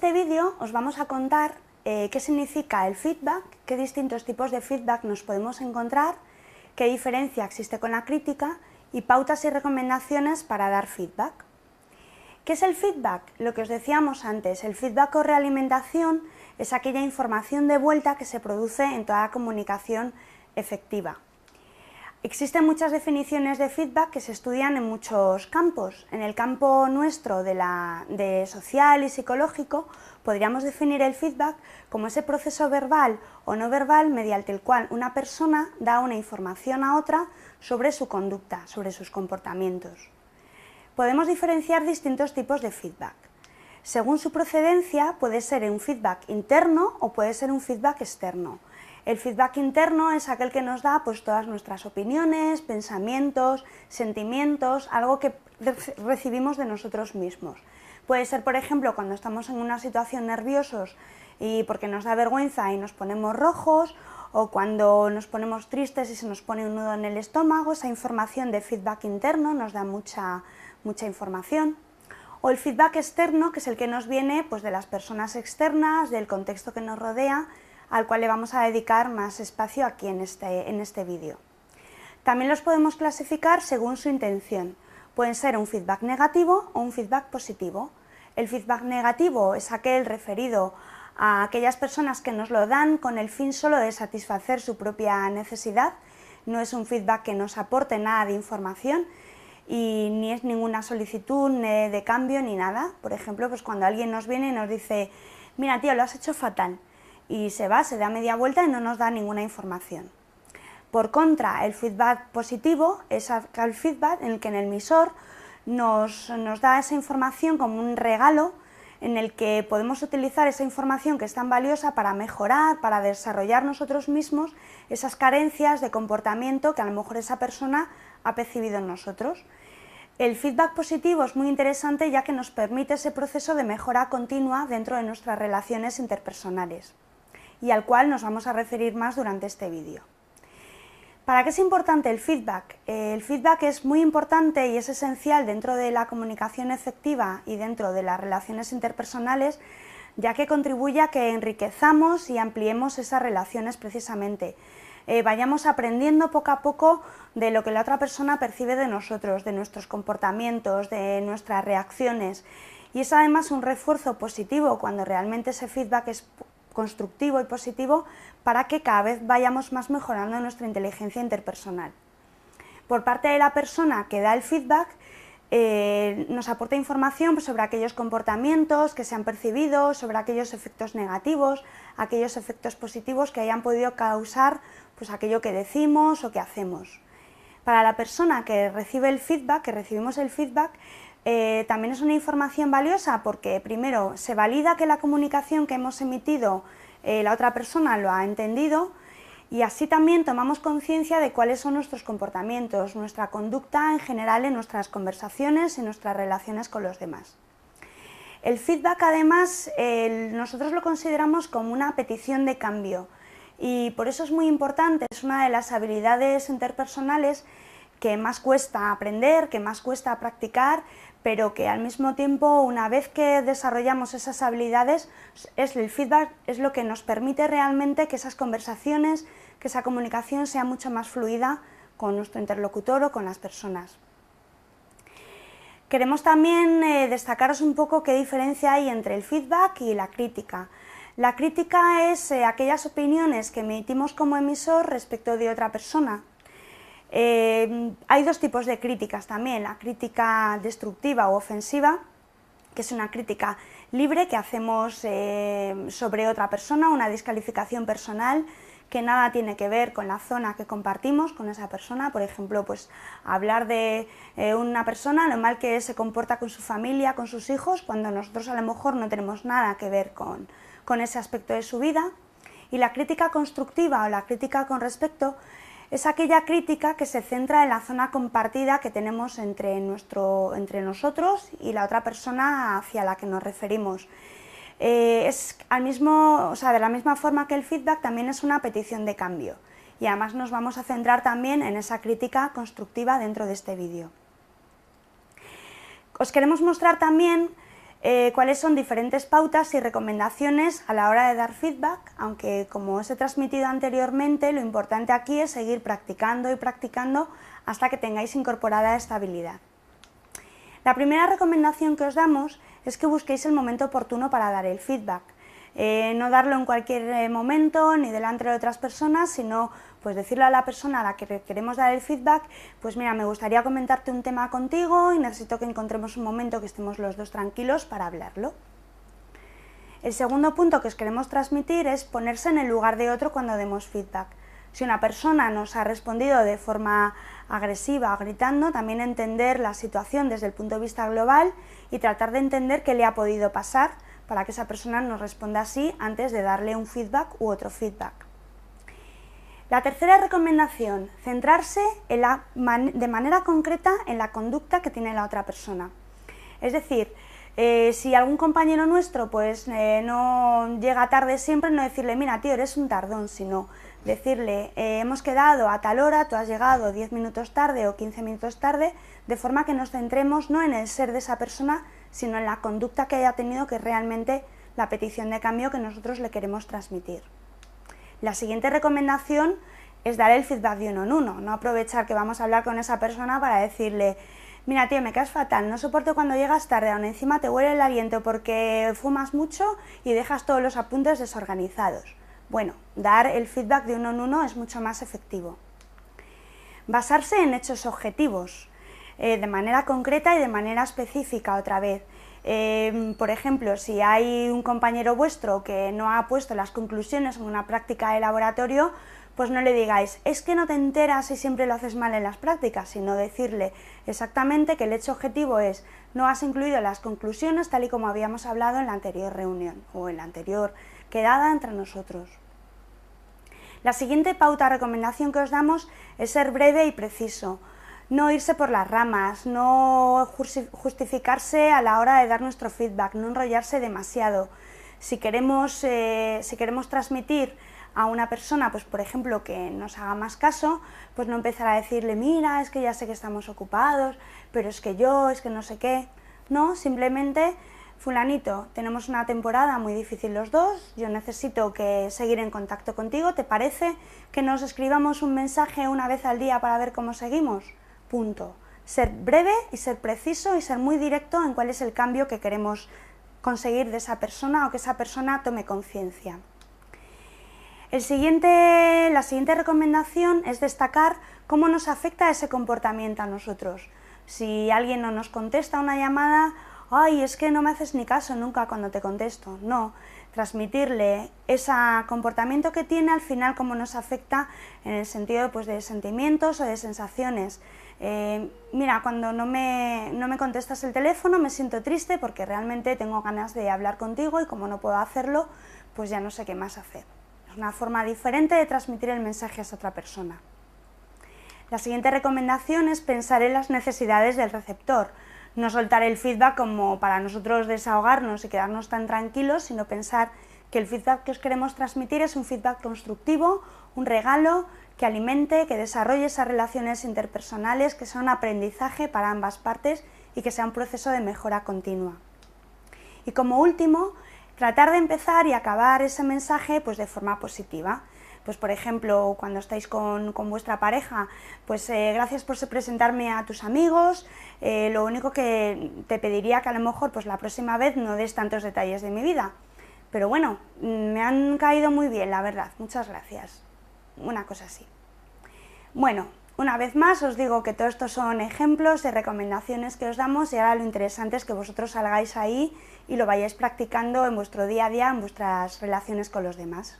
este vídeo os vamos a contar qué significa el feedback, qué distintos tipos de feedback nos podemos encontrar, qué diferencia existe con la crítica y pautas y recomendaciones para dar feedback. ¿Qué es el feedback? Lo que os decíamos antes, el feedback o realimentación es aquella información de vuelta que se produce en toda la comunicación efectiva. Existen muchas definiciones de feedback que se estudian en muchos campos. En el campo nuestro de social y psicológico podríamos definir el feedback como ese proceso verbal o no verbal mediante el cual una persona da una información a otra sobre su conducta, sobre sus comportamientos. Podemos diferenciar distintos tipos de feedback. Según su procedencia puede ser un feedback interno o puede ser un feedback externo. El feedback interno es aquel que nos da todas nuestras opiniones, pensamientos, sentimientos, algo que recibimos de nosotros mismos. Puede ser, por ejemplo, cuando estamos en una situación nerviosos y porque nos da vergüenza y nos ponemos rojos, o cuando nos ponemos tristes y se nos pone un nudo en el estómago, esa información de feedback interno nos da mucha información. O el feedback externo, que es el que nos viene de las personas externas, del contexto que nos rodea, al cual le vamos a dedicar más espacio aquí en este vídeo. También los podemos clasificar según su intención. Pueden ser un feedback negativo o un feedback positivo. El feedback negativo es aquel referido a aquellas personas que nos lo dan con el fin solo de satisfacer su propia necesidad. No es un feedback que nos aporte nada de información y ni es ninguna solicitud de cambio ni nada. Por ejemplo, cuando alguien nos viene y nos dice: mira tío, lo has hecho fatal, y se va, se da media vuelta y no nos da ninguna información. Por contra, el feedback positivo es el feedback en el que el emisor nos da esa información como un regalo, en el que podemos utilizar esa información que es tan valiosa para mejorar, para desarrollar nosotros mismos esas carencias de comportamiento que a lo mejor esa persona ha percibido en nosotros. El feedback positivo es muy interesante ya que nos permite ese proceso de mejora continua dentro de nuestras relaciones interpersonales, y al cual nos vamos a referir más durante este vídeo. ¿Para qué es importante el feedback? El feedback es muy importante y es esencial dentro de la comunicación efectiva y dentro de las relaciones interpersonales, ya que contribuye a que enriquezamos y ampliemos esas relaciones precisamente. Vayamos aprendiendo poco a poco de lo que la otra persona percibe de nosotros, de nuestros comportamientos, de nuestras reacciones, y es además un refuerzo positivo cuando realmente ese feedback es constructivo y positivo para que cada vez vayamos más mejorando nuestra inteligencia interpersonal. Por parte de la persona que da el feedback, nos aporta información sobre aquellos comportamientos que se han percibido, sobre aquellos efectos negativos, aquellos efectos positivos que hayan podido causar aquello que decimos o que hacemos. Para la persona que recibe el feedback, que recibimos el feedback, también es una información valiosa porque primero se valida que la comunicación que hemos emitido la otra persona lo ha entendido, y así también tomamos conciencia de cuáles son nuestros comportamientos, nuestra conducta en general en nuestras conversaciones y nuestras relaciones con los demás. El feedback además nosotros lo consideramos como una petición de cambio, y por eso es muy importante, es una de las habilidades interpersonales que más cuesta aprender, que más cuesta practicar, pero que al mismo tiempo, una vez que desarrollamos esas habilidades, el feedback es lo que nos permite realmente que esas conversaciones, que esa comunicación sea mucho más fluida con nuestro interlocutor o con las personas. Queremos también destacaros un poco qué diferencia hay entre el feedback y la crítica. La crítica es aquellas opiniones que emitimos como emisor respecto de otra persona. Hay dos tipos de críticas también: la crítica destructiva o ofensiva, que es una crítica libre que hacemos sobre otra persona, una descalificación personal que nada tiene que ver con la zona que compartimos con esa persona. Por ejemplo, hablar de una persona, lo mal que se comporta con su familia, con sus hijos, cuando nosotros a lo mejor no tenemos nada que ver con ese aspecto de su vida. Y la crítica constructiva o la crítica con respecto es aquella crítica que se centra en la zona compartida que tenemos entre nosotros y la otra persona hacia la que nos referimos. De la misma forma que el feedback, también es una petición de cambio, y además nos vamos a centrar también en esa crítica constructiva dentro de este vídeo. Os queremos mostrar también cuáles son diferentes pautas y recomendaciones a la hora de dar feedback, aunque como os he transmitido anteriormente, lo importante aquí es seguir practicando y practicando hasta que tengáis incorporada esta habilidad. La primera recomendación que os damos es que busquéis el momento oportuno para dar el feedback. No darlo en cualquier momento ni delante de otras personas, sino pues decirle a la persona a la que queremos dar el feedback, pues mira, me gustaría comentarte un tema contigo y necesito que encontremos un momento que estemos los dos tranquilos para hablarlo. El segundo punto que os queremos transmitir es ponerse en el lugar de otro cuando demos feedback. Si una persona nos ha respondido de forma agresiva o gritando, también entender la situación desde el punto de vista global y tratar de entender qué le ha podido pasar para que esa persona nos responda así antes de darle un feedback u otro feedback. La tercera recomendación, centrarse de manera concreta en la conducta que tiene la otra persona. Es decir, si algún compañero nuestro pues, no llega tarde siempre, no decirle, mira tío, eres un tardón, sino decirle, hemos quedado a tal hora, tú has llegado 10 minutos tarde o 15 minutos tarde, de forma que nos centremos no en el ser de esa persona, sino en la conducta que haya tenido, que es realmente la petición de cambio que nosotros le queremos transmitir. La siguiente recomendación es dar el feedback de uno en uno, no aprovechar que vamos a hablar con esa persona para decirle, mira tío, me caes fatal, no soporto cuando llegas tarde, aún encima te huele el aliento porque fumas mucho y dejas todos los apuntes desorganizados. Bueno, dar el feedback de uno en uno es mucho más efectivo. Basarse en hechos objetivos, de manera concreta y de manera específica otra vez. Por ejemplo, si hay un compañero vuestro que no ha puesto las conclusiones en una práctica de laboratorio, pues no le digáis, es que no te enteras y siempre lo haces mal en las prácticas, sino decirle exactamente que el hecho objetivo es, no has incluido las conclusiones tal y como habíamos hablado en la anterior reunión o en la anterior quedada entre nosotros. La siguiente pauta o recomendación que os damos es ser breve y preciso. No irse por las ramas, no justificarse a la hora de dar nuestro feedback, no enrollarse demasiado. Si queremos transmitir a una persona, pues por ejemplo, que nos haga más caso, pues no empezar a decirle, mira, es que ya sé que estamos ocupados, pero es que yo, es que no sé qué. No, simplemente, fulanito, tenemos una temporada muy difícil los dos, yo necesito seguir en contacto contigo, ¿te parece que nos escribamos un mensaje una vez al día para ver cómo seguimos? Punto. Ser breve y ser preciso y ser muy directo en cuál es el cambio que queremos conseguir de esa persona o que esa persona tome conciencia. La siguiente recomendación es destacar cómo nos afecta ese comportamiento a nosotros. Si alguien no nos contesta una llamada, ay, es que no me haces ni caso nunca cuando te contesto. No, transmitirle ese comportamiento que tiene, al final cómo nos afecta en el sentido pues, de sentimientos o de sensaciones. Mira, cuando no me contestas el teléfono me siento triste porque realmente tengo ganas de hablar contigo y como no puedo hacerlo, pues ya no sé qué más hacer. Es una forma diferente de transmitir el mensaje a esa otra persona. La siguiente recomendación es pensar en las necesidades del receptor. No soltar el feedback como para nosotros desahogarnos y quedarnos tan tranquilos, sino pensar que el feedback que os queremos transmitir es un feedback constructivo, un regalo que alimente, que desarrolle esas relaciones interpersonales, que sea un aprendizaje para ambas partes y que sea un proceso de mejora continua. Y como último, tratar de empezar y acabar ese mensaje pues, de forma positiva. Pues por ejemplo, cuando estáis con vuestra pareja, pues gracias por presentarme a tus amigos, lo único que te pediría que a lo mejor pues la próxima vez no des tantos detalles de mi vida. Pero bueno, me han caído muy bien, la verdad, muchas gracias. Una cosa así. Bueno, una vez más os digo que todo esto son ejemplos de recomendaciones que os damos y ahora lo interesante es que vosotros salgáis ahí y lo vayáis practicando en vuestro día a día, en vuestras relaciones con los demás.